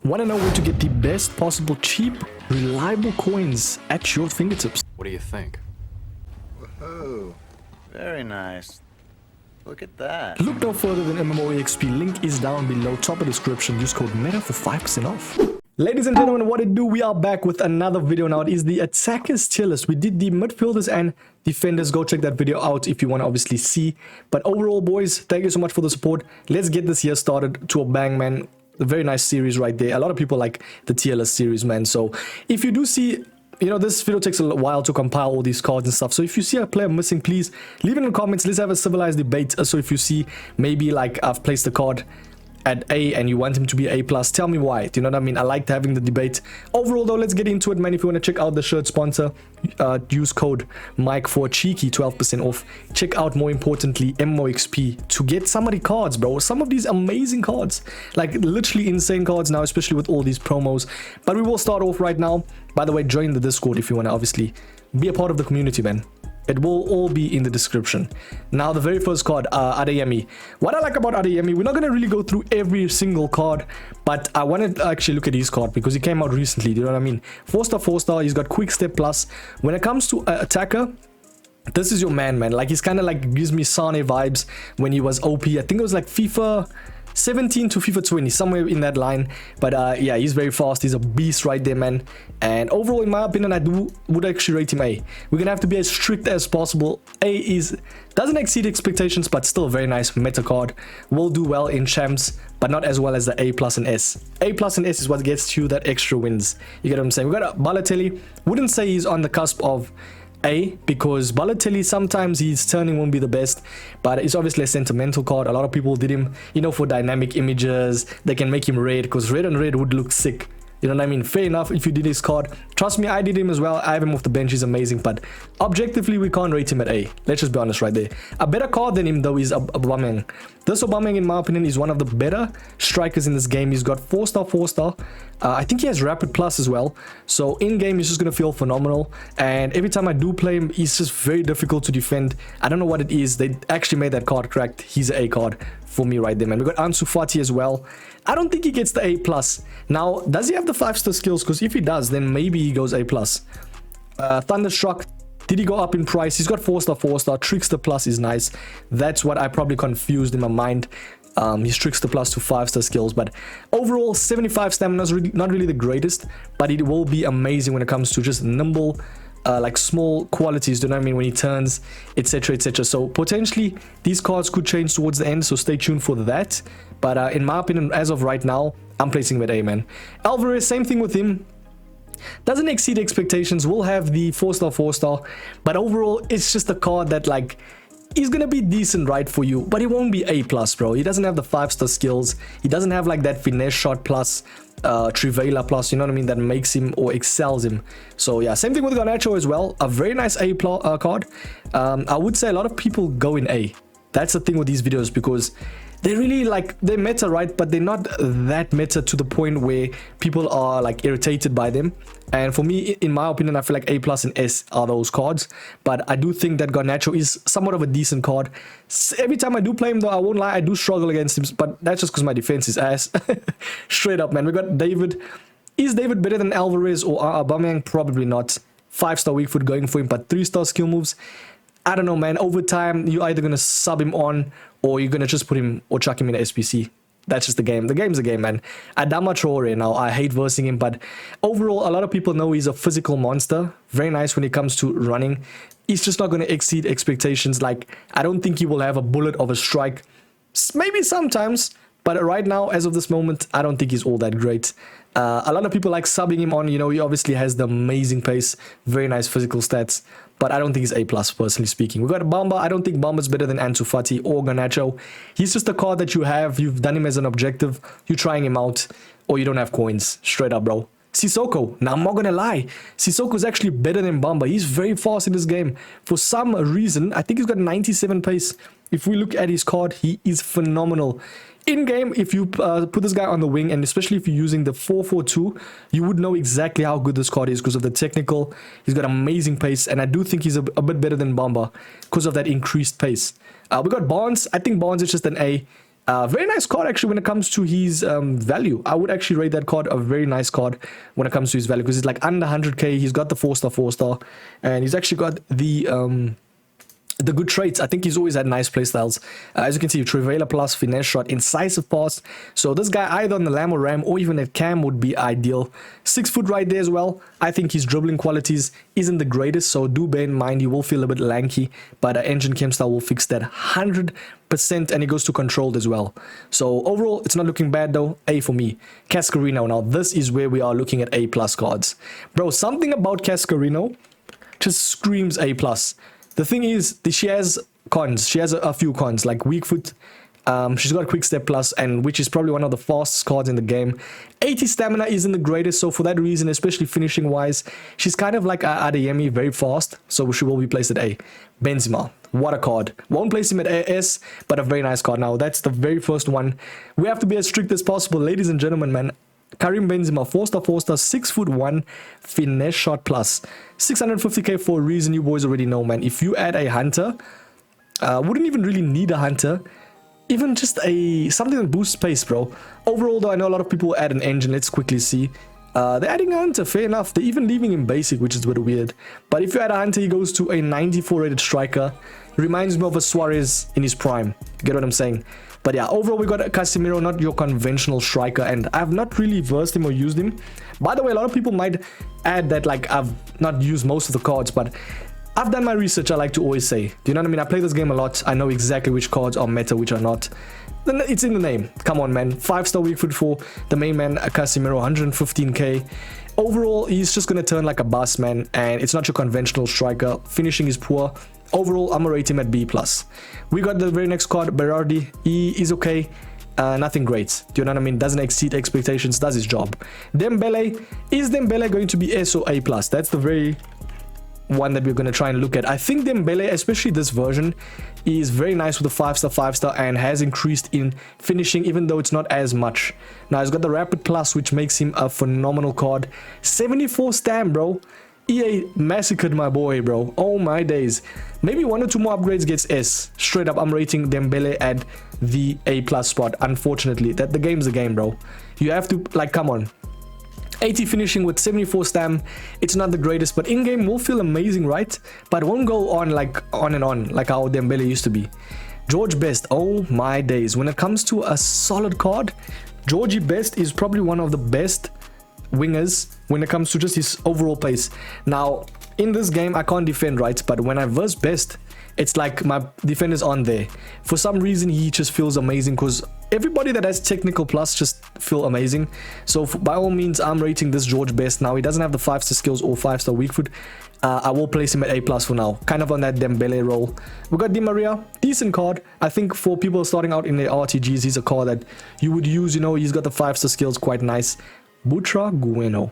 Want to know where to get the best possible cheap, reliable coins at your fingertips? What do you think? Whoa, very nice. Look at that. Look no further than MMOEXP. Link is down below, top of description. Use code META for 5% off. Ladies and gentlemen, what it do? We are back with another video now. It is the attackers tier list. We did the midfielders and defenders. Go check that video out if you want to obviously see. But overall, boys, thank you so much for the support. Let's get this year started to a bang, man. A very nice series right there. A lot of people like the tier list series, man. So if you do see, you know, this video takes a while to compile all these cards and stuff. So if you see a player missing, please leave it in the comments. Let's have a civilized debate. So if you see maybe like I've placed the card at A and you want him to be A+, tell me why. Do you know what I mean? I liked having the debate. Overall though, let's get into it, man. If you want to check out the shirt sponsor, use code Mike for a cheeky 12% off. Check out, more importantly, MMOEXP to get some of the cards, bro. Some of these amazing cards, like literally insane cards now, especially with all these promos. But we will start off right now. By the way, join the Discord if you want to obviously be a part of the community, man. It will all be in the description. Now, the very first card, Adeyemi. What I like about Adeyemi, we're not going to really go through every single card, but I wanted to actually look at his card because he came out recently. Do you know what I mean? 4-star, 4-star. He's got quick step plus. When it comes to attacker, this is your man. Like, he's kind of like gives me Sane vibes when he was OP. I think it was like FIFA 17 to FIFA 20, somewhere in that line. But yeah, he's very fast. He's a beast right there, man. And overall, in my opinion, I would actually rate him A. We're gonna have to be as strict as possible. A doesn't exceed expectations, but still a very nice meta card. Will do well in champs, but not as well as the A+ and S. A+ and S is what gets you that extra wins. You get what I'm saying? We got a Balotelli. Wouldn't say he's on the cusp of A, because Balotelli, sometimes his turning won't be the best, but it's obviously a sentimental card. A lot of people did him, you know, for dynamic images. They can make him red because red on red would look sick. You know what I mean? Fair enough if you did his card. Trust me, I did him as well. I have him off the bench. He's amazing, but objectively, we can't rate him at A. Let's just be honest right there. A better card than him, though, is Aubameyang. This Aubameyang, in my opinion, is one of the better strikers in this game. He's got 4-star, 4-star. I think he has Rapid Plus as well. So in-game, he's just going to feel phenomenal. And every time I do play him, he's just very difficult to defend. I don't know what it is. They actually made that card cracked. He's an A card for me right there, man. We got Ansu Fati as well. I don't think he gets the A+. Now, does he have the 5-star skills? Because if he does, then maybe he goes A+. Thunderstruck, did he go up in price? He's got 4-star, 4-star. Trickster Plus is nice. That's what I probably confused in my mind. His Trickster Plus to 5-star skills. But overall, 75 stamina is really, not really the greatest, but it will be amazing when it comes to just nimble, like small qualities, do you know what I mean, when he turns, etc, etc. So potentially these cards could change towards the end, so stay tuned for that. But in my opinion, as of right now, I'm placing him at A, man. Alvarez, same thing with him. Doesn't exceed expectations. Will have the 4-star, 4-star, but overall it's just a card that, like, he's gonna be decent, right, for you, but he won't be A+, bro. He doesn't have the 5-star skills. He doesn't have like that finesse shot plus, Trivela plus, you know what I mean, that makes him or excels him. So yeah, same thing with Garnacho as well. A very nice A card. I would say a lot of people go in A. That's the thing with these videos, because they really, like, they're meta, right, but they're not that meta to the point where people are like irritated by them. And for me, in my opinion, I feel like A+ and S are those cards. But I do think that Garnacho is somewhat of a decent card. Every time I do play him, though, I won't lie, I do struggle against him, but that's just because my defense is ass. Straight up, man. We got David. Is David better than Alvarez or Aubameyang? Probably not. 5-star weak foot going for him, but 3-star skill moves, I don't know, man. Over time, you're either going to sub him on, or you're going to just put him or chuck him in a SPC. That's just the game. The game's a game, man. Adama Traore, now, I hate versing him, but overall, a lot of people know he's a physical monster. Very nice when it comes to running. He's just not going to exceed expectations. Like, I don't think he will have a bullet of a strike. Maybe sometimes, but right now, as of this moment, I don't think he's all that great. A lot of people like subbing him on. You know, he obviously has the amazing pace, very nice physical stats, but I don't think he's A+, personally speaking. We got Bamba. I don't think Bamba's better than Ansu Fati or Garnacho. He's just a card that you have. You've done him as an objective. You're trying him out, or you don't have coins. Straight up, bro. Sissoko. Now, I'm not gonna lie. Sissoko's actually better than Bamba. He's very fast in this game. For some reason, I think he's got 97 pace. If we look at his card, he is phenomenal. In game, if you put this guy on the wing, and especially if you're using the 4-4-2, you would know exactly how good this card is because of the technical. He's got amazing pace, and I do think he's a bit better than Bamba because of that increased pace. We got Barnes. I think Barnes is just an A. Very nice card actually when it comes to his value. I would actually rate that card a very nice card when it comes to his value, because it's like under 100k. He's got the 4-star, and he's actually got the good traits. I think he's always had nice playstyles. As you can see, Travailer plus, finesse shot, incisive pass. So this guy either on the Lamb or Ram or even at Cam would be ideal. 6 foot right there as well. I think his dribbling qualities isn't the greatest, so do bear in mind he will feel a bit lanky, but Engine Chem style will fix that 100%, and it goes to controlled as well. So overall, it's not looking bad though. A for me. Cascarino. Now this is where we are looking at A+ cards. Bro, something about Cascarino just screams A+. The thing is, she has cons. She has a few cons, like weak foot. She's got quick step plus, and which is probably one of the fastest cards in the game. 80 stamina isn't the greatest, so for that reason, especially finishing wise, she's kind of like Adeyemi, very fast, so she will be placed at A. Benzema, what a card. Won't place him at S, but a very nice card. Now that's the very first one. We have to be as strict as possible, ladies and gentlemen, man. Karim Benzema, 4-star, 6'1", finesse shot plus. 650k for a reason you boys already know, man. If you add a hunter, wouldn't even really need a hunter. Even just something that boosts pace, bro. Overall, though, I know a lot of people add an engine. Let's quickly see. They're adding a hunter, fair enough. They're even leaving him basic, which is a bit weird. But if you add a hunter, he goes to a 94 rated striker. Reminds me of a Suarez in his prime. Get what I'm saying? But yeah, overall we got Casemiro, not your conventional striker, and I've not really versed him or used him. By the way, a lot of people might add that like I've not used most of the cards, but I've done my research, I like to always say. Do you know what I mean? I play this game a lot. I know exactly which cards are meta, which are not. Then it's in the name. Come on, man. 5-star weak foot for the main man, Casemiro, 115k. Overall, he's just going to turn like a bus, man, and it's not your conventional striker. Finishing is poor. Overall, I'm going to rate him at B+. We got the very next card, Berardi. He is okay. Nothing great. Do you know what I mean? Doesn't exceed expectations, does his job. Dembele. Is Dembele going to be S or A+? That's the very one that we're going to try and look at. I think Dembele, especially this version, is very nice with the 5-star, and has increased in finishing, even though it's not as much. Now, he's got the Rapid Plus, which makes him a phenomenal card. 74 stam, bro. EA massacred my boy, bro. Oh my days. Maybe 1 or 2 more upgrades gets S. Straight up, I'm rating Dembele at the A+ spot. Unfortunately, that the game's the game, bro. You have to, like, come on. 80 finishing with 74 stam. It's not the greatest, but in-game will feel amazing, right? But won't go on like on and on like how Dembele used to be. George Best. Oh my days. When it comes to a solid card, Georgie Best is probably one of the best wingers when it comes to just his overall pace. Now, in this game, I can't defend, right? But when I verse Best, it's like my defenders aren't there. For some reason, he just feels amazing because everybody that has technical plus just feel amazing. So by all means, I'm rating this George Best. Now, he doesn't have the 5-star skills or 5-star weak foot. I will place him at A+ for now. Kind of on that Dembele role. We got Di Maria. Decent card. I think for people starting out in the RTGs, he's a card that you would use. You know, he's got the 5-star skills. Quite nice. Butra Gueno.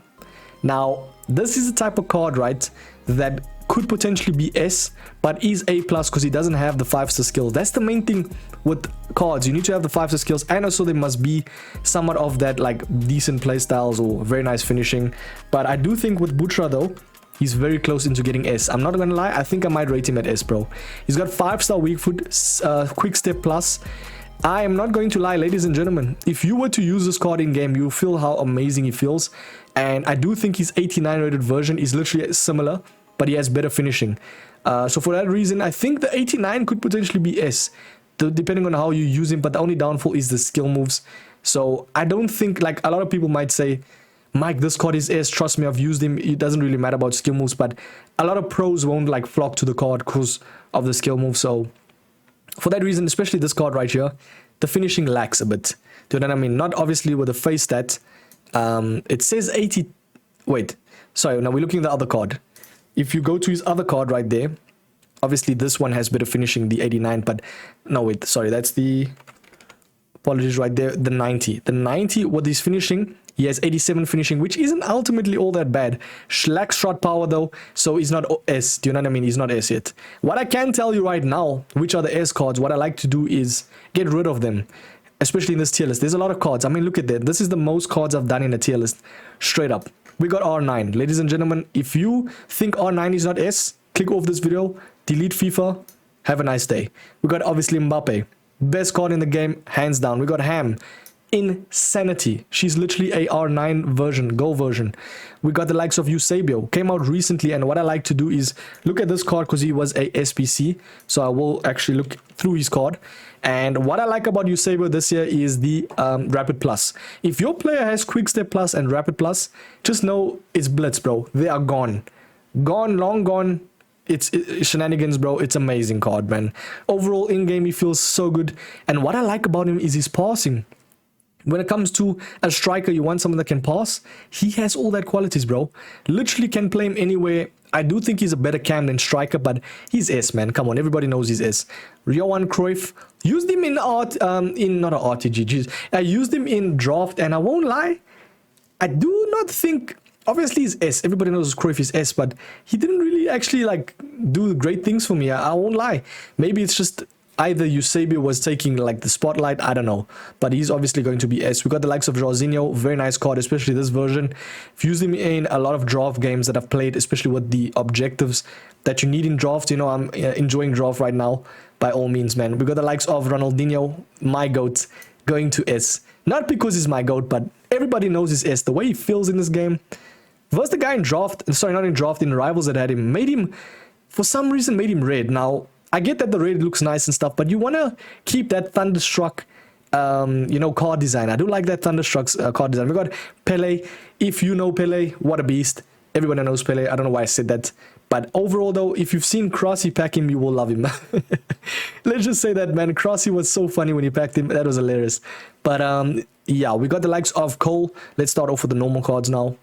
Now, this is the type of card, right, that could potentially be S, but is A+ because he doesn't have the 5-star skills. That's the main thing with cards. You need to have the 5-star skills, and also they must be somewhat of that like decent playstyles or very nice finishing. But I do think with Butra though, he's very close into getting S. I'm not gonna lie, I think I might rate him at S, bro. He's got 5-star weak foot, quick step plus. I am not going to lie, ladies and gentlemen. If you were to use this card in game, you feel how amazing he feels. And I do think his 89 rated version is literally similar, but he has better finishing. So for that reason, I think the 89 could potentially be S, depending on how you use him. But the only downfall is the skill moves. So I don't think, like a lot of people might say, Mike, this card is S. Trust me, I've used him. It doesn't really matter about skill moves. But a lot of pros won't like flock to the card because of the skill move. So for that reason, especially this card right here, the finishing lacks a bit. Do you know what I mean? Not obviously with the face stat. It says 80. Wait, sorry. Now we're looking at the other card. If you go to his other card right there, obviously this one has better finishing, the 89. But no, wait, sorry. That's the, apologies right there, the 90. The 90, with his finishing, he has 87 finishing, which isn't ultimately all that bad. Lacks shot power though, so he's not S. Do you know what I mean? He's not S yet. What I can tell you right now, which are the S cards, what I like to do is get rid of them. Especially in this tier list. There's a lot of cards. I mean, look at that. This is the most cards I've done in a tier list. Straight up. We got R9. Ladies and gentlemen, if you think R9 is not S, click off this video, delete FIFA, have a nice day. We got obviously Mbappe. Best card in the game, hands down. We got Ham. Insanity. She's literally a R9 version, Go version. We got the likes of Eusebio. Came out recently, and what I like to do is look at this card because he was a SPC. So I will actually look through his card. And what I like about Eusebio this year is the Rapid Plus. If your player has Quick Step Plus and Rapid Plus, just know it's Blitz, bro. They are gone. Gone, long gone. It's shenanigans, bro. It's amazing card, man. Overall, in-game, he feels so good. And what I like about him is his passing. When it comes to a striker, you want someone that can pass. He has all that qualities, bro. Literally can play him anywhere. I do think he's a better cam than striker, but he's S, man. Come on, everybody knows he's S. Johan Cruyff. Used him in not an RTG, jeez. I used him in draft, and I won't lie, I do not think, obviously he's S. Everybody knows Cruyff is S, but he didn't really actually like do great things for me. I won't lie. Maybe it's just either Eusebio was taking like the spotlight, I don't know, but he's obviously going to be S. We got the likes of Jorginho, very nice card, especially this version. I've used him in a lot of draft games that I've played, especially with the objectives that you need in draft. You know, I'm enjoying draft right now, by all means, man. We got the likes of Ronaldinho, my GOAT, going to S. Not because he's my GOAT, but everybody knows he's S. The way he feels in this game. Versus the guy in draft, sorry, not in draft, in rivals that had him, made him, for some reason, made him red. Now, I get that the red looks nice and stuff, but you want to keep that Thunderstruck, you know, card design. I do like that Thunderstruck card design. We got Pele. If you know Pele, what a beast. Everyone knows Pele. I don't know why I said that. But overall, though, if you've seen Crossy pack him, you will love him. Let's just say that, man. Crossy was so funny when he packed him. That was hilarious. But, yeah, we got the likes of Cole. Let's start off with the normal cards now.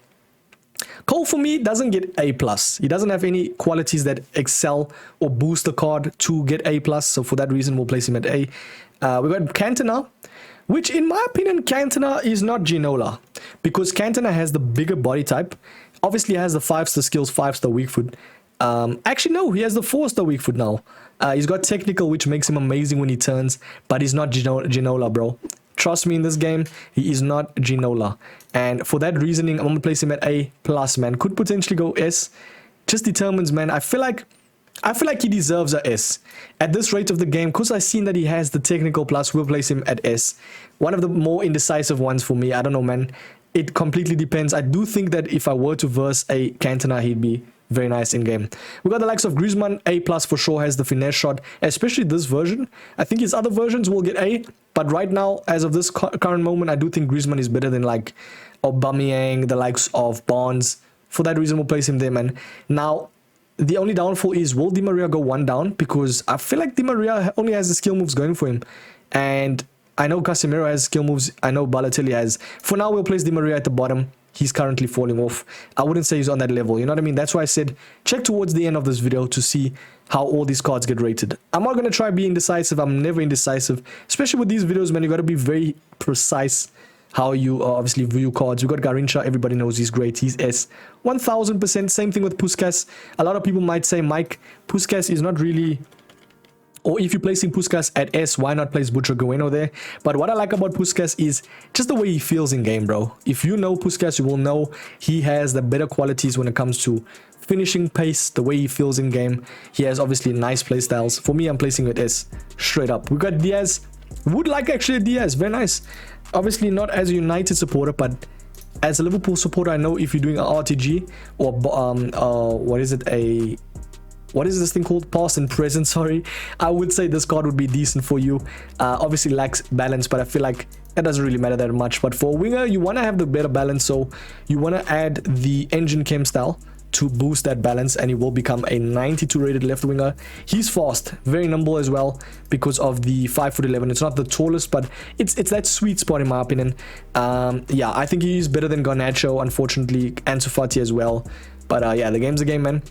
Cole, for me, doesn't get A+. He doesn't have any qualities that excel or boost the card to get A+. So for that reason, we'll place him at A. We got Cantona, which in my opinion, Cantona is not Ginola. Because Cantona has the bigger body type. Obviously has the 5-star skills, 5-star weak foot. Actually, no, he has the 4-star weak foot now. He's got technical, which makes him amazing when he turns. But he's not Ginola, bro. Trust me, in this game, he is not Ginola. And for that reasoning, I'm going to place him at A+, man. Could potentially go S. Just determines, man. I feel like he deserves a S. At this rate of the game, because I've seen that he has the technical plus, we'll place him at S. One of the more indecisive ones for me. I don't know, man. It completely depends. I do think that if I were to verse a Cantona, he'd be very nice in game. We got the likes of Griezmann. A+ for sure, has the finesse shot, especially this version. I think his other versions will get A, but right now, as of this current moment, I do think Griezmann is better than like Aubameyang, the likes of Barnes. For that reason, we'll place him there, man. Now, the only downfall is, will Di Maria go one down? Because I feel like Di Maria only has the skill moves going for him. And I know Casemiro has skill moves. I know Balotelli has. For now, we'll place Di Maria at the bottom. He's currently falling off. I wouldn't say he's on that level. You know what I mean? That's why I said check towards the end of this video to see how all these cards get rated. I'm not going to try being indecisive. I'm never indecisive. Especially with these videos, man. You got to be very precise how you obviously view cards. We got Garrincha. Everybody knows he's great. He's S. 1000%. Same thing with Puskas. A lot of people might say, Mike, Puskas is not really... Or if you're placing Puskas at S, why not place Butragueno there? But what I like about Puskas is just the way he feels in game, bro. If you know Puskas, you will know he has the better qualities when it comes to finishing pace, the way he feels in game. He has obviously nice play styles. For me, I'm placing it S straight up. We got Diaz. Would like actually Diaz. Very nice. Obviously not as a United supporter, but as a Liverpool supporter, I know if you're doing an RTG or what is it, what is this thing called? Past and present, sorry. I would say this card would be decent for you. Obviously lacks balance, but I feel like it doesn't really matter that much. But for a winger, you want to have the better balance. So you want to add the engine chem style to boost that balance, and he will become a 92 rated left winger. He's fast, very nimble as well because of the 5'11". It's not the tallest, but it's that sweet spot in my opinion. Yeah, I think he's better than Garnacho, unfortunately. Ansu Fati as well. But yeah, the game's a game, man.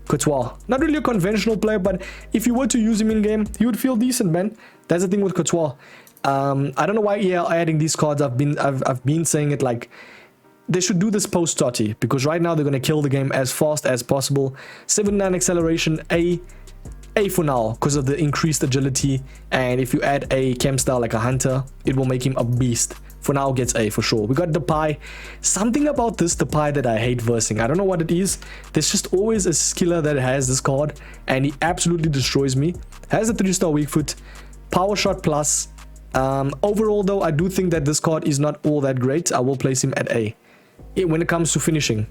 Courtois, not really a conventional player, but if you were to use him in game, he would feel decent, man. That's the thing with Courtois. I don't know why EA are adding these cards. I've been saying it, like they should do this post Totti, because right now they're going to kill the game as fast as possible. 7-9 acceleration, A for now because of the increased agility, and if you add a chem style like a hunter, it will make him a beast. For now, gets A for sure. We got Depay. Something about this Depay that I hate versing. I don't know what it is. There's just always a skiller that has this card, and he absolutely destroys me. Has a 3-star weak foot. Power shot plus. Overall though, I do think that this card is not all that great. I will place him at A when it comes to finishing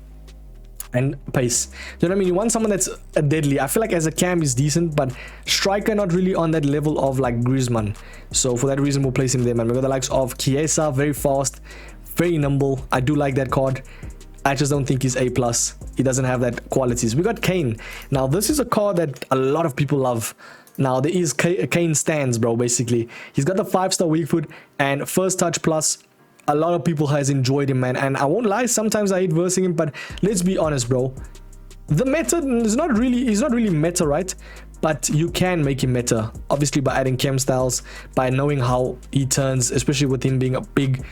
and pace. You know what I mean? You want someone that's a deadly. I feel like as a cam is decent, but striker not really on that level of like Griezmann. So for that reason, we'll place him there, man. We got the likes of Chiesa, very fast, very nimble. I do like that card. I just don't think he's A+. He doesn't have that qualities. We got Kane. Now, this is a card that a lot of people love. Now, there is Kane stands, bro, basically. He's got the 5-star weak foot and first touch plus. A lot of people has enjoyed him, man, and I won't lie, sometimes I hate versing him, but let's be honest, bro, the meta is not really meta, right? But you can make him meta, obviously, by adding chem styles, by knowing how he turns, especially with him being a big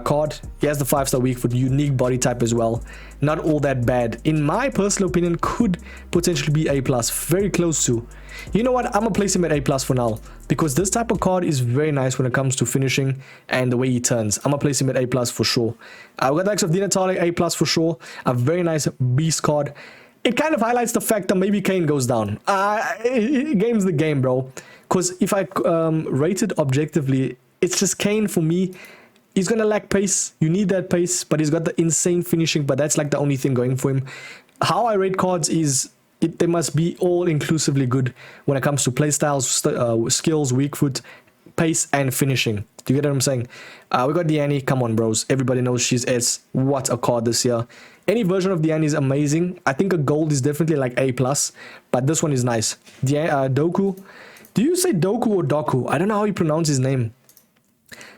card. He has the 5-star weak foot, unique body type as well. Not all that bad, in my personal opinion. Could potentially be A+, very close to. You know what, I'm gonna place him at A+ for now, because this type of card is very nice when it comes to finishing and the way he turns. I'm gonna place him at A+ for sure. We got the likes of Di Natale, A+ for sure. A very nice beast card. It kind of highlights the fact that maybe Kane goes down. Game's the game, bro. Because if I rate it objectively, it's just Kane for me. He's gonna lack pace. You need that pace, but he's got the insane finishing. But that's like the only thing going for him. How I rate cards is they must be all inclusively good when it comes to playstyles, skills, weak foot, pace, and finishing. Do you get what I'm saying? We got Diani. Come on, bros. Everybody knows she's S. What a card this year. Any version of Diani is amazing. I think a gold is definitely like A+, but this one is nice. Doku. Do you say Doku or Doku? I don't know how you pronounce his name.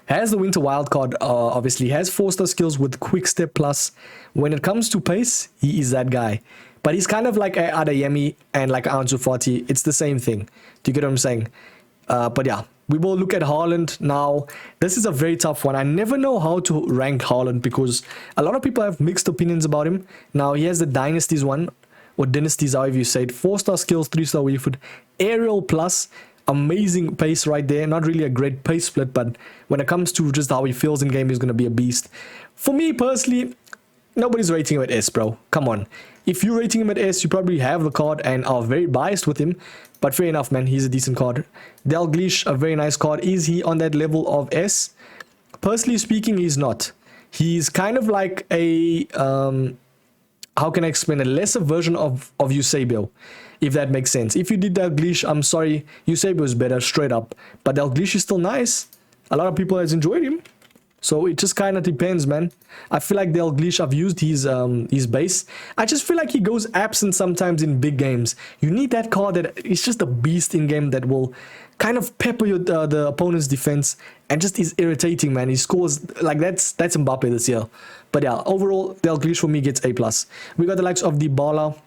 Has the Winter Wild card, obviously. Has 4-star skills with Quick Step Plus. When it comes to pace, he is that guy. But he's kind of like a Adeyemi and like Ansu Fati. It's the same thing. Do you get what I'm saying? But yeah, we will look at Haaland now. This is a very tough one. I never know how to rank Haaland because a lot of people have mixed opinions about him. Now, he has the Dynasties one, or Dynasties, however you say it. 4-star skills, 3-star weak foot, aerial plus, amazing pace right there. Not really a great pace split, but when it comes to just how he feels in game, he's going to be a beast. For me personally, nobody's rating him at S, bro. Come on. If you're rating him at S, you probably have the card and are very biased with him. But fair enough, man. He's a decent card. Dalglish, a very nice card. Is he on that level of S? Personally speaking, he's not. He's kind of like a... how can I explain? A lesser version of Eusebio, if that makes sense. If you did Dalglish, I'm sorry. Eusebio is better, straight up. But Dalglish is still nice. A lot of people has enjoyed him. So it just kind of depends, man. I feel like Dalglish, I've used his base. I just feel like he goes absent sometimes in big games. You need that card that is just a beast in game that will kind of pepper the opponent's defense and just is irritating, man. He scores like that's Mbappe this year. But yeah, overall, Dalglish for me gets A+. We got the likes of Dybala.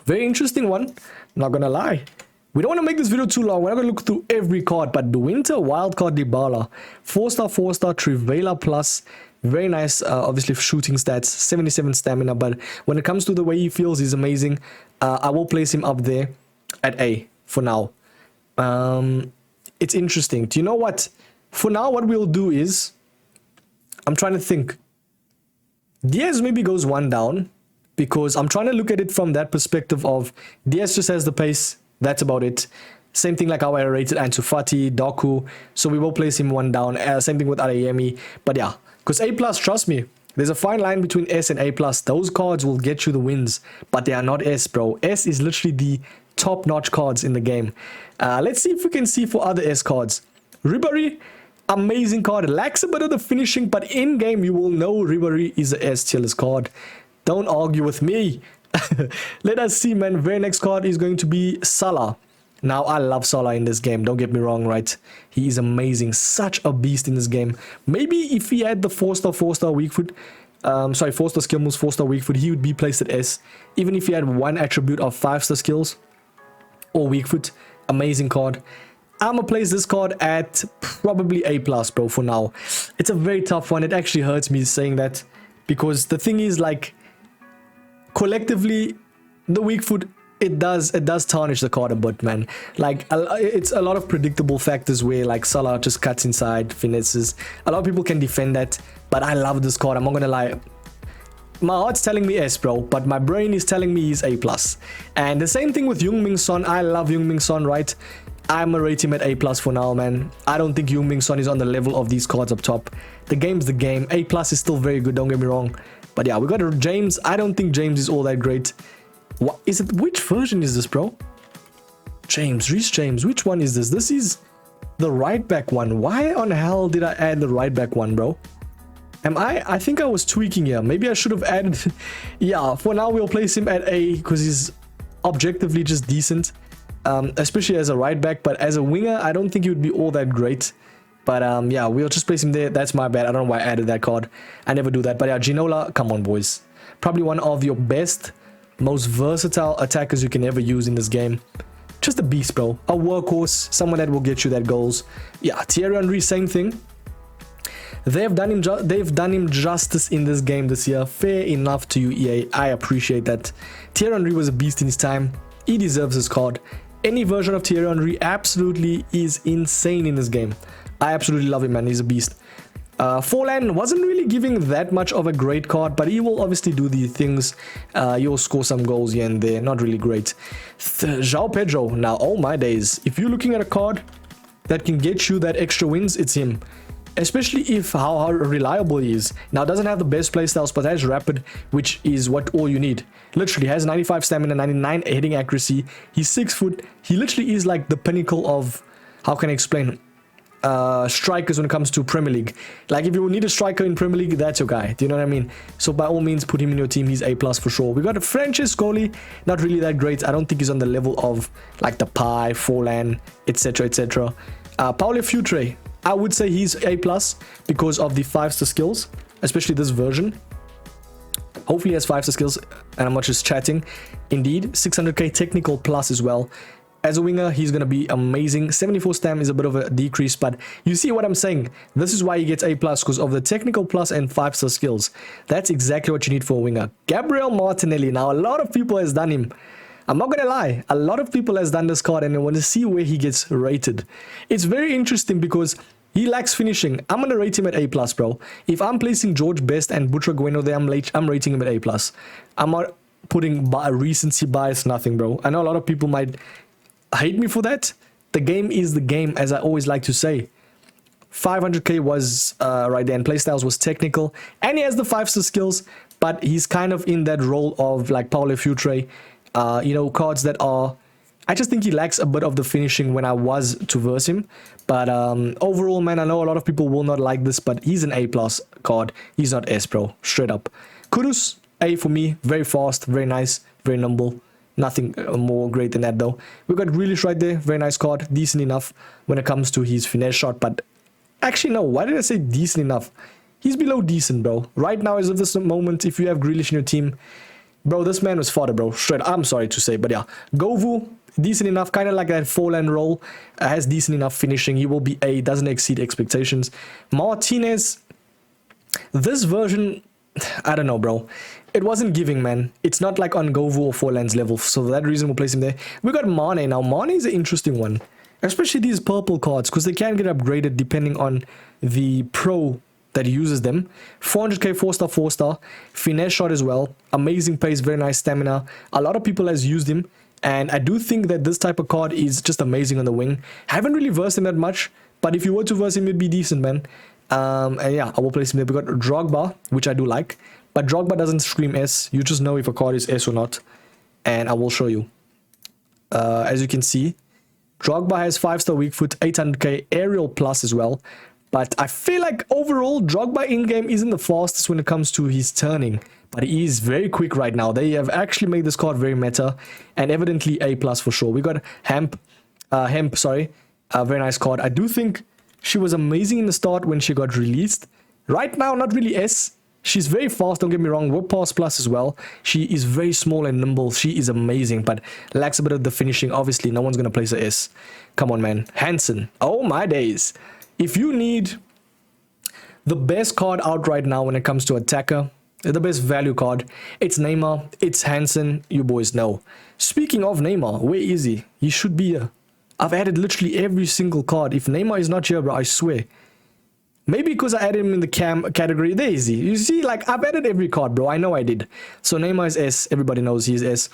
Very interesting one. Not gonna lie. We don't want to make this video too long. We're not going to look through every card, but the Winter Wildcard Dybala, 4-star, 4-star, Trivela plus, very nice, obviously shooting stats, 77 stamina, but when it comes to the way he feels, he's amazing. I will place him up there at A for now. It's interesting. Do you know what? For now, what we'll do is, I'm trying to think. Diaz maybe goes one down, because I'm trying to look at it from that perspective of Diaz just has the pace. That's about it. Same thing like how I rated Ansu Fati, Doku. So we will place him one down. Same thing with Adeyemi. But yeah, because A+, trust me, there's a fine line between S and A+. Those cards will get you the wins, but they are not S, bro. S is literally the top-notch cards in the game. Let's see if we can see for other S cards. Ribéry, amazing card. Lacks a bit of the finishing, but in-game you will know Ribéry is a S tier list card. Don't argue with me. Let us see, man. Very next card is going to be Salah. Now, I love Salah in this game. Don't get me wrong, right? He is amazing. Such a beast in this game. Maybe if he had the 4-star weak foot, 4-star skill moves, 4-star weak foot, he would be placed at S. Even if he had one attribute of 5-star skills or weak foot, amazing card. I'm gonna place this card at probably A+, bro, for now. It's a very tough one. It actually hurts me saying that, because the thing is, like, collectively, the weak foot, it does tarnish the card a bit, man. Like, it's a lot of predictable factors where, like, Salah just cuts inside, finesses. A lot of people can defend that, but I love this card. I'm not gonna lie. My heart's telling me S, bro, but my brain is telling me he's A+. And the same thing with Heung-min Son. I love Heung-min Son, right? I'm gonna rate him at A+ for now, man. I don't think Heung-min Son is on the level of these cards up top. The game's the game. A+ is still very good, don't get me wrong. But yeah, we got James. I don't think James is all that great. What is it? Which version is this, bro? James, Reece James. Which one is this? This is the right back one. Why on hell did I add the right back one, bro? I think I was tweaking here. Maybe I should have added... Yeah, for now we'll place him at A because he's objectively just decent. Especially as a right back, but as a winger, I don't think he would be all that great. But yeah, we'll just place him there. That's my bad. I don't know why I added that card. I never do that. But yeah, Ginola, come on, boys. Probably one of your best, most versatile attackers you can ever use in this game. Just a beast, bro. A workhorse, someone that will get you that goals. Yeah, Thierry Henry, same thing. They've done him justice in this game this year. Fair enough to you, EA. I appreciate that. Thierry Henry was a beast in his time. He deserves his card. Any version of Thierry Henry absolutely is insane in this game. I absolutely love him, man. He's a beast. Forlan wasn't really giving that much of a great card, but he will obviously do the things. He'll score some goals here and there. Not really great. João Pedro. Now, oh my days. If you're looking at a card that can get you that extra wins, it's him. Especially if how reliable he is. Now, doesn't have the best playstyles, but has rapid, which is what all you need. Literally has 95 stamina, 99 hitting accuracy. He's 6 foot. He literally is like the pinnacle of, how can I explain, strikers when it comes to Premier League. Like, if you need a striker in Premier League, that's your guy. Do you know what I mean? So by all means, put him in your team. He's A+ for sure. We got a Francescoli, not really that great. I don't think he's on the level of like the Pi, Forlan, etc, etc. Paulo Futre, I would say he's A+ because of the 5-star skills, especially this version. Hopefully he has 5-star skills, and I'm not just chatting. Indeed, 600k technical plus as well. As a winger, he's going to be amazing. 74 stam is a bit of a decrease, but you see what I'm saying. This is why he gets A+, because of the technical plus and 5-star skills. That's exactly what you need for a winger. Gabriel Martinelli. Now, a lot of people has done him. I'm not going to lie. A lot of people has done this card, and I want to see where he gets rated. It's very interesting because he lacks finishing. I'm going to rate him at A+, bro. If I'm placing George Best and Butragueno there, I'm rating him at A+. I'm not putting recency bias, nothing, bro. I know a lot of people might hate me for that. The game is the game, as I always like to say. 500k was right there, and playstyles was technical, and he has the 5-star skills, but he's kind of in that role of like Paulo Futre, you know, cards that are... I just think he lacks a bit of the finishing when I was to verse him. But overall, man, I know a lot of people will not like this, but he's an A+ card. He's not S, bro. Straight up. Kudus, A for me. Very fast, very nice, very nimble. Nothing more great than that, though. We got Grealish right there. Very nice card. Decent enough when it comes to his finesse shot. But actually, no. Why did I say decent enough? He's below decent, bro. Right now, as of this moment, if you have Grealish in your team, bro, this man was fodder, bro. Straight. I'm sorry to say, but yeah. Govu, decent enough. Kind of like that Forlan role. Has decent enough finishing. He will be A. Doesn't exceed expectations. Martinez, this version, I don't know, bro. It wasn't giving, man. It's not like on Govu or Forlan's level. So for that reason, we'll place him there. We got Mane. Now, Mane is an interesting one. Especially these purple cards, because they can get upgraded depending on the pro that uses them. 400k 4-star 4-star. Finesse shot as well. Amazing pace, very nice stamina. A lot of people has used him. And I do think that this type of card is just amazing on the wing. Haven't really versed him that much. But if you were to verse him, it'd be decent, man. And yeah, I will place him there. We got Drogba, which I do like. But Drogba doesn't scream S. You just know if a card is S or not. And I will show you. As you can see, Drogba has 5-star weak foot, 800k aerial plus as well. But I feel like overall, Drogba in-game isn't the fastest when it comes to his turning. But he is very quick right now. They have actually made this card very meta. And evidently A+ for sure. We got Hemp, sorry. Very nice card. I do think she was amazing in the start when she got released. Right now, not really S. She's very fast, don't get me wrong. Whip pass plus as well. She is very small and nimble. She is amazing, but lacks a bit of the finishing. Obviously, no one's going to place a S. Come on, man. Hansen. Oh, my days. If you need the best card out right now when it comes to attacker, the best value card, it's Neymar, it's Hansen. You boys know. Speaking of Neymar, where is he? He should be here. I've added literally every single card. If Neymar is not here, bro, I swear. Maybe because I added him in the cam category. There is he. You see, like, I've added every card, bro. I know I did. So Neymar is S. Everybody knows he is S.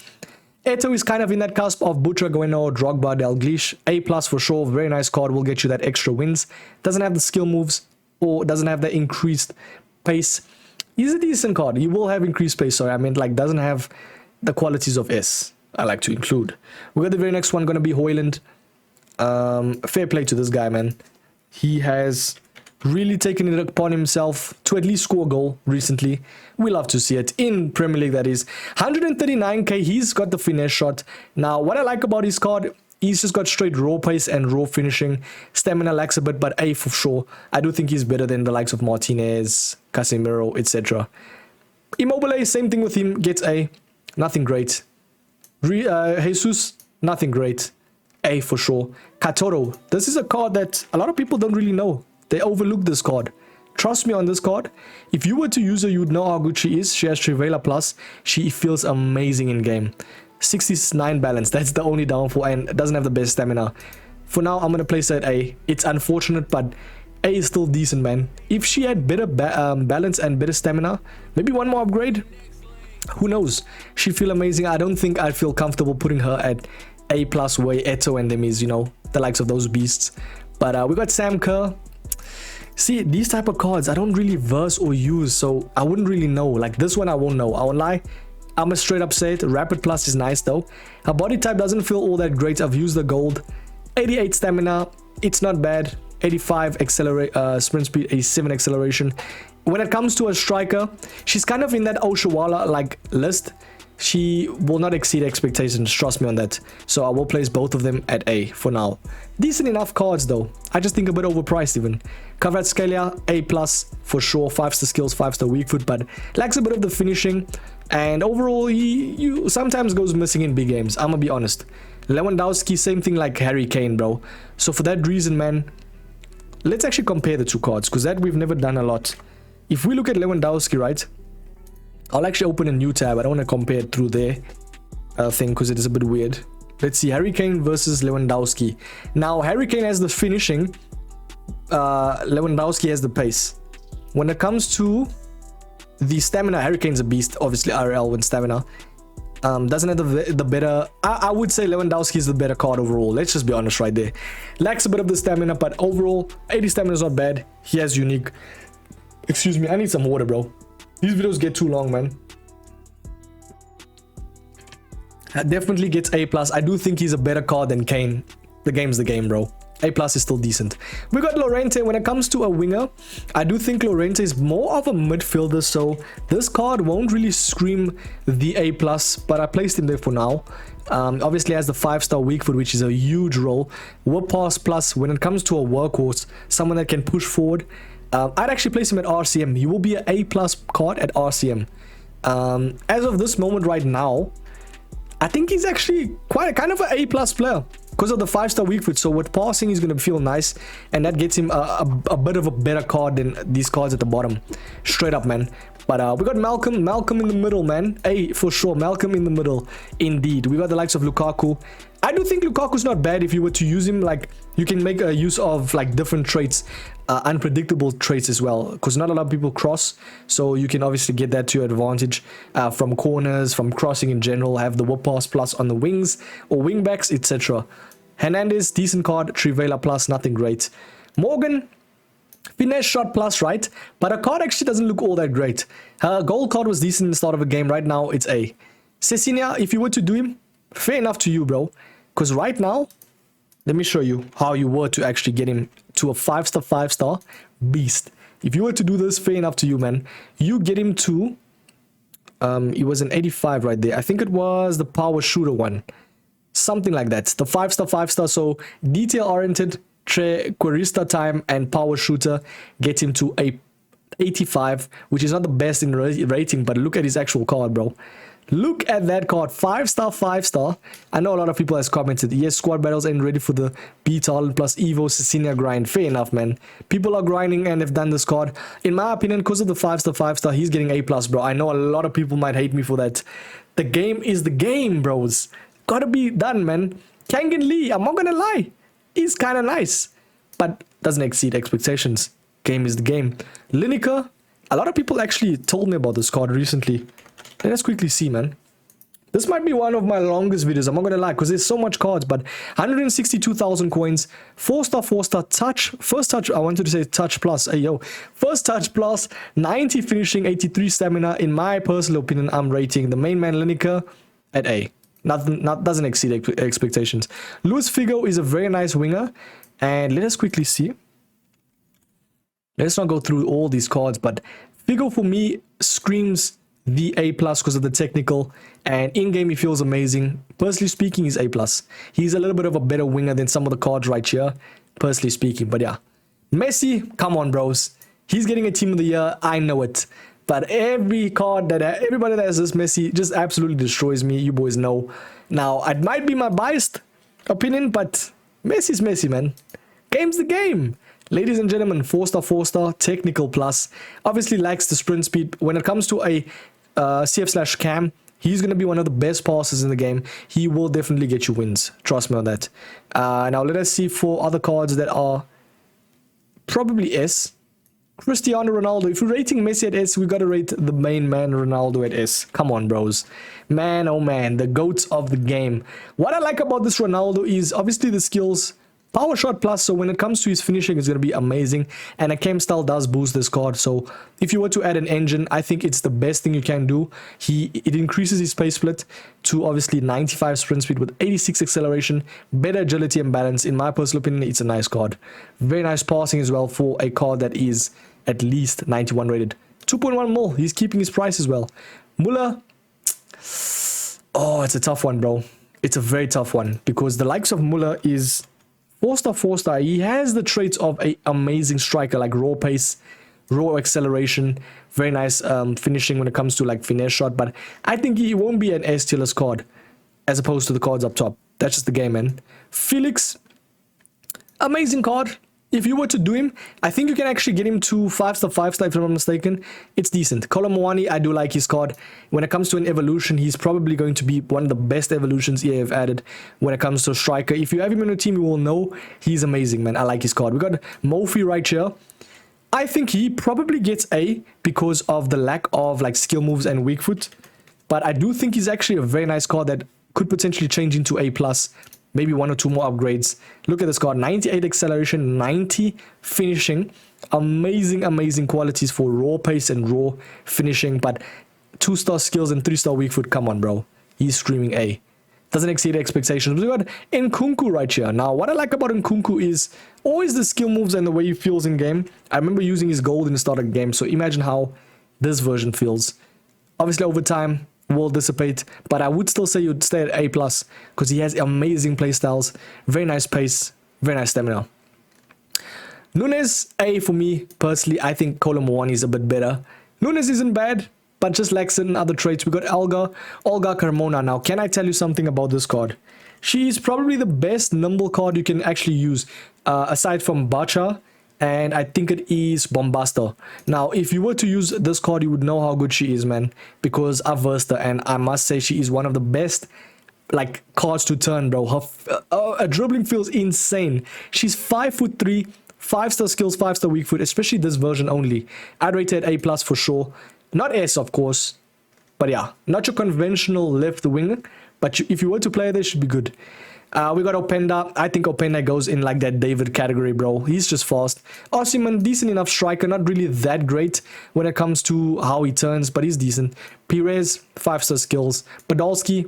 Eto'o is kind of in that cusp of Butcher, Gueno, Drogba, Dalglish. A+ for sure, very nice card, will get you that extra wins. Doesn't have the skill moves or doesn't have the increased pace. He's a decent card. He will have increased pace, sorry. I mean, like, doesn't have the qualities of S, I like to include. We got the very next one, going to be Hoyland. Fair play to this guy, man. He has really taken it upon himself to at least score a goal recently. We love to see it in Premier League, that is. 139k, he's got the finesse shot. Now, what I like about his card, he's just got straight raw pace and raw finishing. Stamina lacks a bit, but A for sure. I do think he's better than the likes of Martinez, Casemiro, etc. Immobile, same thing with him, gets A. Nothing great. Jesus, nothing great. A for sure. Katoro, this is a card that a lot of people don't really know. They overlook this card. Trust me on this card. If you were to use her, you'd know how good she is. She has Trivela Plus. She feels amazing in game. 69 balance. That's the only downfall, and doesn't have the best stamina. For now, I'm going to place her at A. It's unfortunate, but A is still decent, man. If she had better balance and better stamina, maybe one more upgrade, who knows? She'd feel amazing. I don't think I'd feel comfortable putting her at A+ way Eto'o and them is, you know, the likes of those beasts. But we got Sam Kerr. See, these type of cards I don't really verse or use, so I wouldn't really know. Like this one I won't know. I won't lie, I'm a straight up say it. Rapid Plus is nice though. Her body type doesn't feel all that great. I've used the gold. 88 stamina, it's not bad. 85 sprint speed, 87 acceleration. When it comes to a striker, she's kind of in that Oshawala like list. She will not exceed expectations, trust me on that. So I will place both of them at A for now. Decent enough cards though. I just think a bit overpriced even. Kvaratskhelia, A+ for sure. 5-star skills, 5-star weak foot, but lacks a bit of the finishing. And overall, he sometimes goes missing in big games, I'm gonna be honest. Lewandowski, same thing like Harry Kane, bro. So for that reason, man, let's actually compare the two cards, because that we've never done a lot. If we look at Lewandowski, right, I'll actually open a new tab. I don't want to compare it through their thing because it is a bit weird. Let's see, Harry Kane versus Lewandowski. Now, Harry Kane has the finishing. Lewandowski has the pace. When it comes to the stamina, Harry Kane's a beast. Obviously, RL with stamina. Doesn't have the better... I would say Lewandowski is the better card overall. Let's just be honest right there. Lacks a bit of the stamina, but overall, 80 stamina is not bad. He has unique... Excuse me, I need some water, bro. These videos get too long, man. Definitely gets A+. I do think he's a better card than Kane. The game's the game, bro. A+ is still decent. We got Llorente. When it comes to a winger, I do think Llorente is more of a midfielder, so this card won't really scream the A+, but I placed him there for now. Obviously has the 5-star weak foot, which is a huge role. Whip pass plus, when it comes to a workhorse, someone that can push forward, I'd actually place him at RCM. He will be an A+ card at RCM. As of this moment right now, I think he's actually kind of an A+ player because of the 5-star weak foot. So with passing, he's going to feel nice, and that gets him a bit of a better card than these cards at the bottom. Straight up, man. But we got Malcolm in the middle, man. A for sure, Malcolm in the middle, indeed. We got the likes of Lukaku. I do think Lukaku's not bad if you were to use him. Like, you can make a use of like different traits, unpredictable traits as well, because not a lot of people cross, so you can obviously get that to your advantage from corners, from crossing in general. Have the whip pass plus on the wings or wing backs, etc. Hernandez, decent card. Trivela plus, nothing great. Morgan, finesse shot plus, right? But her card actually doesn't look all that great. Her gold card was decent in the start of a game. Right now, it's A. Cecilia, if you were to do him, fair enough to you, bro. Because right now, let me show you how you were to actually get him to a 5-star beast. If you were to do this, fair enough to you, man. You get him to, it was an 85 right there. I think it was the power shooter one. Something like that. The 5-star. So detail-oriented, Querista time, and power shooter get him to a 85, which is not the best in rating, but look at his actual card, bro. Look at that card. 5-star. I know a lot of people has commented, yes, squad battles ain't ready for the Beat plus Evo Cecilia grind. Fair enough, man. People are grinding and have done this card. In my opinion, because of the 5-star, he's getting A+, bro. I know a lot of people might hate me for that. The game is the game, bros. Gotta be done, man. Kangan Lee, I'm not gonna lie, he's kind of nice, but doesn't exceed expectations. Game is the game. Lineker, a lot of people actually told me about this card recently. Let us quickly see, man. This might be one of my longest videos, I'm not gonna lie, because there's so much cards. But 162,000 coins, 4-star, touch, first touch, I wanted to say touch plus, hey yo, first touch plus, 90 finishing, 83 stamina. In my personal opinion, I'm rating the main man Lineker at A. Doesn't exceed expectations. Luis Figo is a very nice winger, and let us quickly see. Let's not go through all these cards, but Figo for me screams the A+ because of the technical, and in-game he feels amazing. Personally speaking, he's A+. He's a little bit of a better winger than some of the cards right here, personally speaking. But yeah, Messi, come on bros, he's getting a team of the year, I know it. But every card that everybody that has this Messi just absolutely destroys me, you boys know. Now, it might be my biased opinion, but Messi's Messi, man. Game's the game. Ladies and gentlemen, 4-star, technical plus. Obviously lacks the sprint speed. When it comes to a CF/Cam, he's going to be one of the best passers in the game. He will definitely get you wins. Trust me on that. Now let us see for other cards that are probably S. Cristiano Ronaldo. If we're rating Messi at S, we got to rate the main man Ronaldo at S. Come on, bros. Man, oh man, the GOAT of the game. What I like about this Ronaldo is obviously the skills. Power shot plus, so when it comes to his finishing, it's going to be amazing. And a chem style does boost this card. So if you were to add an engine, I think it's the best thing you can do. It increases his pace split to obviously 95 sprint speed with 86 acceleration, better agility and balance. In my personal opinion, it's a nice card. Very nice passing as well for a card that is at least 91 rated. 2.1 mil. He's keeping his price as well. Muller. Oh, it's a tough one, bro. It's a very tough one because the likes of Muller is 4-star. He has the traits of an amazing striker, like raw pace, raw acceleration, very nice finishing when it comes to like finesse shot. But I think he won't be an S-tier card as opposed to the cards up top. That's just the game, man. Felix, amazing card. If you were to do him, I think you can actually get him to 5-star if I'm not mistaken. It's decent. Colomwani, I do like his card. When it comes to an evolution, he's probably going to be one of the best evolutions EA have added when it comes to a striker. If you have him in your team, you will know he's amazing, man. I like his card. We got Mofi right here. I think he probably gets A because of the lack of like skill moves and weak foot. But I do think he's actually a very nice card that could potentially change into A+. Maybe 1 or 2 more upgrades. Look at this card. 98 acceleration, 90 finishing. Amazing qualities for raw pace and raw finishing. But 2-star skills and 3-star weak foot. Come on, bro. He's screaming A. Doesn't exceed expectations. We got Nkunku right here. Now, what I like about Nkunku is always the skill moves and the way he feels in game. I remember using his gold in the start of the game. So imagine how this version feels. Obviously, over time will dissipate, but I would still say you'd stay at A+ because he has amazing playstyles, very nice pace, very nice stamina. Nunes, A for me personally. I think Colomwani is a bit better. Nunes isn't bad, but just lacks in other traits. We got Olga Carmona. Now, can I tell you something about this card? She is probably the best nimble card you can actually use, aside from Bacha. And I think it is Bombasto. Now, if you were to use this card, you would know how good she is, man. Because I've versed her, and I must say she is one of the best, like, cards to turn, bro. Her dribbling feels insane. She's 5'3", 5-star skills, 5-star weak foot, especially this version only. I'd rate it A+ for sure. Not S, of course. But yeah, not your conventional left wing. But if you were to play this, should be good. We got Openda. I think Openda goes in like that David category, bro. He's just fast. Osimhen, decent enough striker. Not really that great when it comes to how he turns, but he's decent. Perez, 5-star skills. Podolski.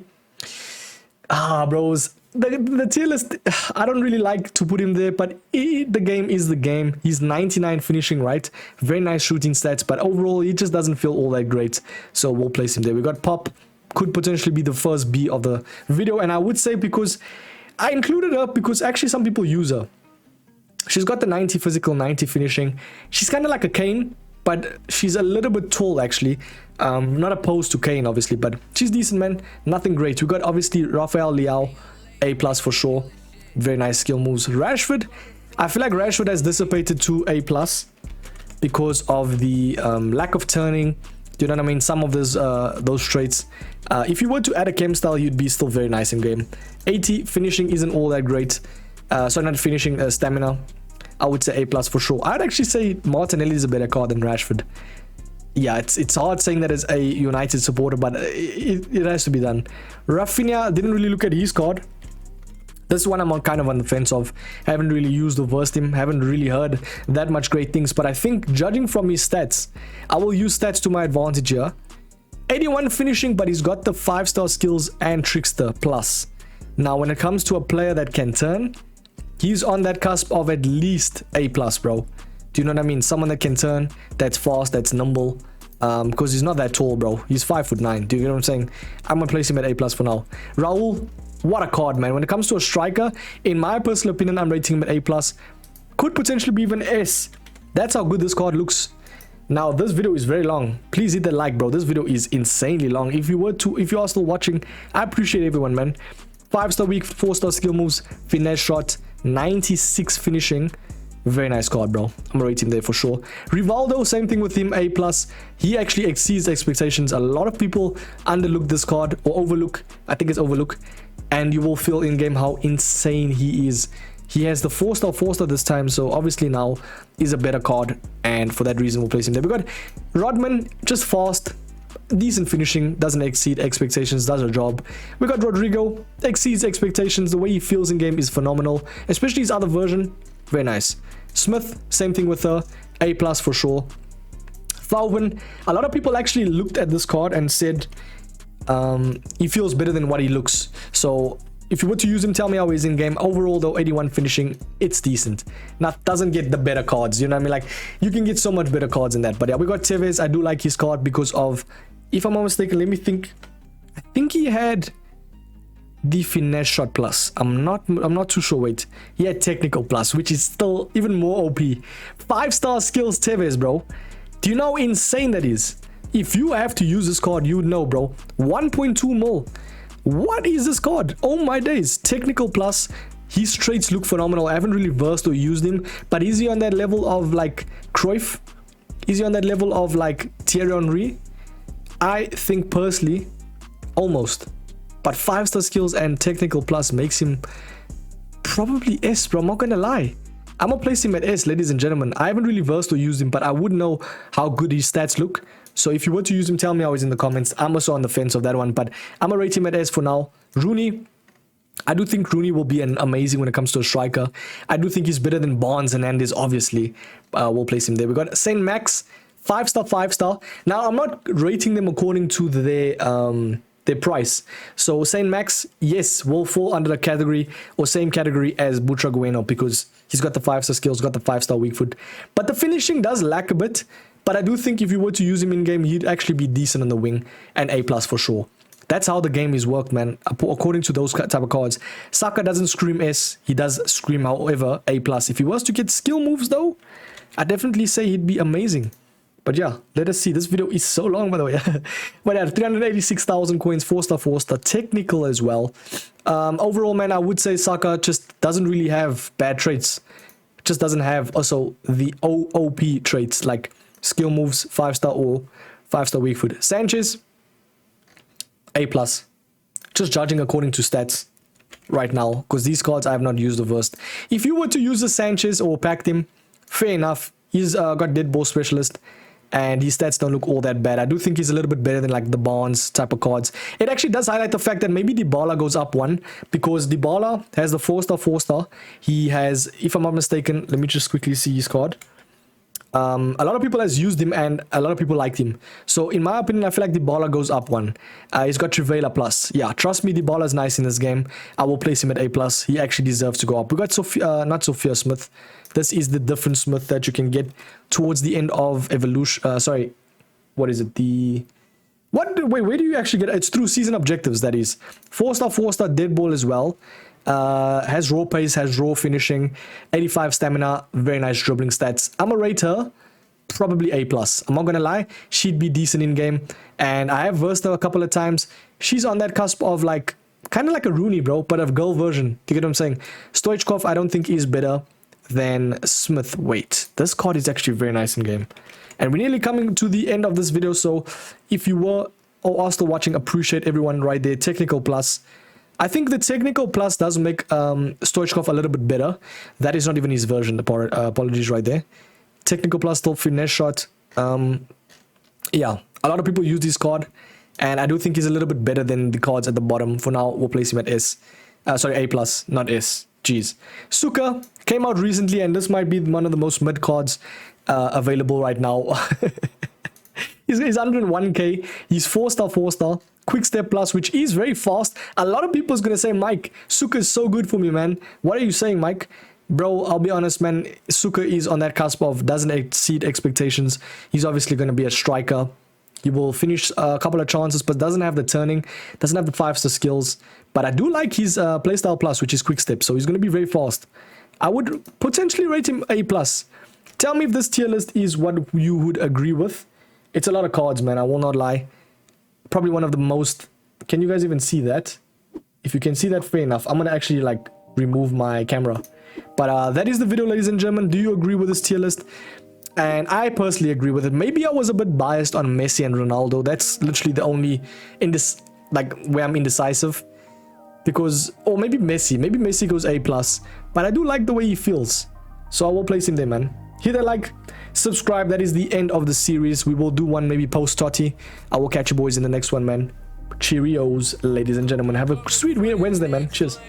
Bros. The tier list, I don't really like to put him there, but the game is the game. He's 99 finishing, right? Very nice shooting stats, but overall, he just doesn't feel all that great. So we'll place him there. We got Pop. Could potentially be the first B of the video, and I would say because I included her because actually some people use her. She's got the 90 physical, 90 finishing. She's kind of like a Kane, but she's a little bit tall actually. Not opposed to Kane obviously, but she's decent, man. Nothing great. We got obviously Rafael Leao, A+ for sure. Very nice skill moves. Rashford, I feel like Rashford has dissipated to A+ because of the lack of turning. You know what I mean? Some of those traits. If you were to add a chem style, you'd be still very nice in game. 80 finishing isn't all that great. So not finishing, stamina. I would say A+ for sure. I'd actually say Martinelli is a better card than Rashford. yeah, it's hard saying that as a United supporter, but it has to be done. Rafinha, didn't really look at his card. This is one I'm kind of on the fence of. Haven't really used or versed him. Haven't really heard that much great things. But I think judging from his stats, I will use stats to my advantage here. 81 finishing, but he's got the 5-star skills and Trickster plus. Now, when it comes to a player that can turn, he's on that cusp of at least A+, bro. Do you know what I mean? Someone that can turn, that's fast, that's nimble. Because he's not that tall, bro. He's 5'9". Do you know what I'm saying? I'm going to place him at A+ for now. Raul, what a card, man. When it comes to a striker, in my personal opinion, I'm rating him at A+. Could potentially be even S. That's how good this card looks. Now, this video is very long. Please hit that like, bro. This video is insanely long. If you are still watching, I appreciate everyone, man. 5-star weak, 4-star skill moves, finesse shot, 96 finishing. Very nice card, bro. I'm gonna rate him there for sure. Rivaldo, same thing with him, A+. He actually exceeds expectations. A lot of people underlook this card, or overlook. I think it's overlook. And you will feel in game how insane he is. He has the 4-star this time, so obviously now is a better card, and for that reason we'll place him there. We got Rodman, just fast, decent finishing, doesn't exceed expectations, does a job. We got Rodrigo, exceeds expectations. The way he feels in game is phenomenal, especially his other version. Very nice. Smith, same thing with her, A+ for sure. Falvin, a lot of people actually looked at this card and said he feels better than what he looks. So if you were to use him, tell me how he's in game. Overall though, 81 finishing, it's decent. Now, doesn't get the better cards, you know what I mean? Like, you can get so much better cards than that. But yeah, we got Tevez. I do like his card because of, if I'm not mistaken, let me think. I think he had the finesse shot plus. I'm not too sure. Wait, he had technical plus, which is still even more OP. 5-star skills Tevez, bro. Do you know how insane that is? If you have to use this card, you would know, bro. 1.2 mil. What is this card? Oh my days. Technical plus. His traits look phenomenal. I haven't really versed or used him, but is he on that level of like Cruyff? Is he on that level of like Thierry Henry? I think personally, almost. But 5-star skills and technical plus makes him probably S, bro. I'm not gonna lie. I'm gonna place him at S, ladies and gentlemen. I haven't really versed or used him, but I would know how good his stats look. So if you were to use him, tell me always in the comments. I'm also on the fence of that one, but I'm gonna rate him at S for now. Rooney, I do think Rooney will be an amazing when it comes to a striker. I do think he's better than Barnes and Andes, obviously. We'll place him there. We got Saint Max, 5-star, 5-star. Now, I'm not rating them according to their price. So Saint Max, yes, will fall under the category or same category as Butragueno because he's got the 5-star skills, got the 5-star weak foot. But the finishing does lack a bit. But I do think if you were to use him in game, he'd actually be decent on the wing and A+ for sure. That's how the game is worked, man, according to those type of cards. Saka doesn't scream S. He does scream, however, A+. If he was to get skill moves, though, I'd definitely say he'd be amazing. But yeah, let us see. This video is so long, by the way. But yeah, 386,000 coins, 4-star, 4-star, technical as well. Overall, man, I would say Saka just doesn't really have bad traits. Just doesn't have also the OOP traits like skill moves, 5-star or 5-star weak foot. Sanchez, A+. Just judging according to stats right now, because these cards I have not used or versed. If you were to use a Sanchez or packed him, fair enough. He's got dead ball specialist, and his stats don't look all that bad. I do think he's a little bit better than like the Barnes type of cards. It actually does highlight the fact that maybe Dybala goes up one, because Dybala has the 4-star, 4-star. He has, if I'm not mistaken, let me just quickly see his card. A lot of people has used him and a lot of people liked him. So in my opinion, I feel like Dybala goes up one. He's got Trivela plus. Yeah, trust me, Dybala is nice in this game. I will place him at A+. He actually deserves to go up. We got not Sophia Smith. This is the different Smith that you can get towards the end of evolution. Sorry, what is it? Wait, where do you actually get it? It's through season objectives, that is. 4-star, 4-star dead ball as well. Has raw pace, has raw finishing, 85 stamina, very nice dribbling stats. I'm gonna rate her probably A+. I'm not gonna lie, she'd be decent in game, and I have versed her a couple of times. She's on that cusp of like kind of like a Rooney, bro, but a girl version. Do you get what I'm saying? Stoichkov, I don't think is better than Smith. Wait, this card is actually very nice in game, and we're nearly coming to the end of this video. So if you were or are still watching, appreciate everyone right there. Technical plus. I think the technical plus does make Stoichkov a little bit better. That is not even his version. Apologies right there. Technical plus, still finesse shot. yeah, a lot of people use this card, and I do think he's a little bit better than the cards at the bottom. For now, we'll place him at S. Sorry, A plus, not S. Jeez. Suka came out recently, and this might be one of the most mid cards available right now. He's 101k. He's 4-star, 4-star. Quick step plus, which is very fast. A lot of people is going to say, Mike, Suka is so good for me, man. What are you saying, Mike? Bro, I'll be honest, man. Suka is on that cusp of doesn't exceed expectations. He's obviously going to be a striker. He will finish a couple of chances, but doesn't have the turning, doesn't have the 5-star skills. But I do like his playstyle plus, which is quick step. So he's going to be very fast. I would potentially rate him A plus. Tell me if this tier list is what you would agree with. It's a lot of cards, man. I will not lie. Probably one of the most... Can you guys even see that? If you can see that, fair enough. I'm going to actually like remove my camera. But that is the video, ladies and gentlemen. Do you agree with this tier list? And I personally agree with it. Maybe I was a bit biased on Messi and Ronaldo. That's literally the only where I'm indecisive. Because, or maybe Messi. Maybe Messi goes A+. But I do like the way he feels. So I will place him there, man. Hit that like, subscribe. That is the end of the series. We will do one maybe post Totti. I will catch you boys in the next one, man. Cheerios, ladies and gentlemen. Have a sweet Wednesday, man. Cheers.